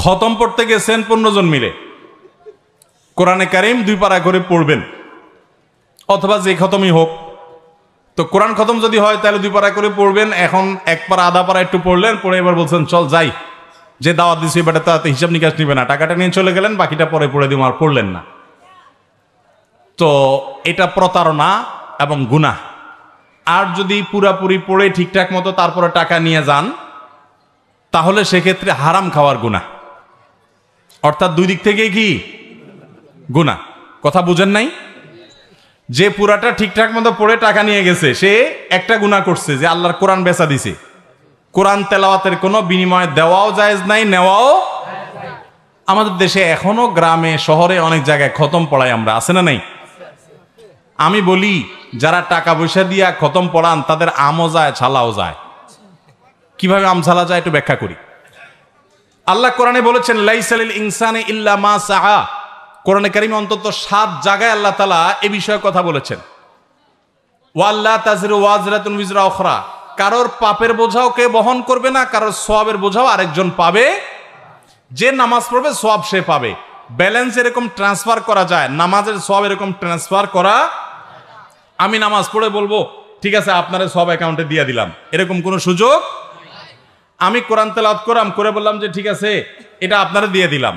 খতম পড়তে গেছেন 15 জন মিলে, কোরআনে কারিম 2 পারা করে পড়বেন অথবা যে খতমই হোক। তো কোরআন খতম যদি হয় তাহলে 2 পারা করে পড়বেন। এখন 1 পারা আধা পারা একটু পড়লেন, পড়ে এবার বলছেন চল যাই, যে দাওয়াত দিছি এবারে তাতে হিসাব নিকাশ নিবে না, টাকাটা নিয়ে চলে গেলেন, বাকিটা পরে পড়ে দিব, আর পড়লেন না। তো এটা প্রতারণা এবং গুনাহ। আর যদি পুরাপুরি পড়ে ঠিকঠাক মতো তারপরে টাকা নিয়ে যান তাহলে সেক্ষেত্রে হারাম খাওয়ার গুনাহ, অর্থাৎ 2 দিক থেকেই কি গুনাহ। কথা বুঝেন নাই? যে পুরাটা ঠিকঠাক মতো পড়ে টাকা নিয়ে গেছে সে একটা গুনাহ করছে, যে আল্লাহর কোরআন বেচা দিছে। কোরআন তেলাওয়াতের কোনো বিনিময় দেওয়াও জায়েজ নাই, নেওয়াও। আমাদের দেশে এখনো গ্রামে শহরে অনেক জায়গায় খতম পড়াই আমরা, আছে না নাই? আমি বলি যারা টাকা পয়সা দিয়া খতম পড়ান তাদের আমও যায় ছালাও যায়। কিভাবে আম ছালা যায় একটু ব্যাখ্যা করি। আল্লাহ কোরআনে বলেছেন লাইসা লিল ইনসানি ইল্লা মা সাআ। কোরআনে কারিমে অন্তত 7 জায়গায় আল্লাহ তাআলা এই বিষয়ে কথা বলেছেন। ওয়াল্লা তাযরু ওয়াজরাতুন উযরা উখরা, কারোর পাপের বোঝাও কে বহন করবে না, কারোর সওয়াবের বোঝাও আরেকজন পাবে। যে নামাজ পড়বে সওয়াব সে পাবে। ব্যালেন্স এরকম ট্রান্সফার করা যায়, নামাজের সওয়াব এরকম ট্রান্সফার করা। আমি নামাজ পড়ে বলবো ঠিক আছে আপনার সওয়াব অ্যাকাউন্টে দিয়ে দিলাম, এরকম কোনো সুযোগ। আমি কোরআন তেলাওয়াত করাম করে বললাম যে ঠিক আছে এটা আপনারা দিয়ে দিলাম,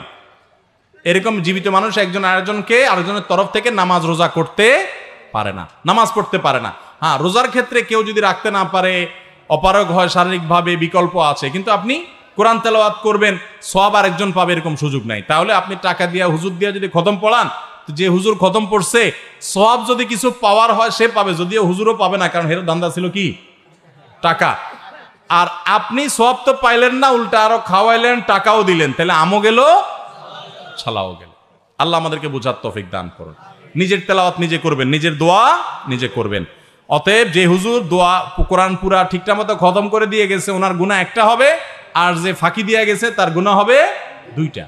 এরকম জীবিত মানুষ একজন আরেকজনের তরফ থেকে নামাজ রোজা করতে পারে না, নামাজ পড়তে পারে না। হ্যাঁ, রোজার ক্ষেত্রে কেউ যদি রাখতে না পারে, অপারগ হয় শারীরিকভাবে, বিকল্প আছে, কিন্তু আপনি কোরআন তেলাওয়াত করবেন সওয়াব আরেকজন পাবে এরকম সুযোগ নাই। তাহলে আপনি টাকা দিয়া হুজুর দিয়া যদি খতম পড়ান, যে হুজুর খতম পড়ছে সওয়াব যদি কিছু পাওয়ার হয় সে পাবে, যদিও হুজুরও পাবে না, কারণ হের ধান্দা ছিল কি টাকা। আর আপনি সওয়াব তো পাইলেন না, উল্টা আরো খাওয়াইলেন, টাকাও দিলেন, তাহলে আমও গেল ছালাও গেল। আল্লাহ আমাদেরকে বুঝার তৌফিক দান করুন। নিজের তেলাওয়াত নিজে করবেন, নিজের দোয়া নিজে করবেন। অতএব যে হুজুর দোয়া কোরআন পুরা ঠিকঠাক মতো খতম করে দিয়ে গেছে ওনার গুনাহ একটা হবে, আর যে ফাঁকি দিয়ে গেছে তার গুনাহ হবে 2টা।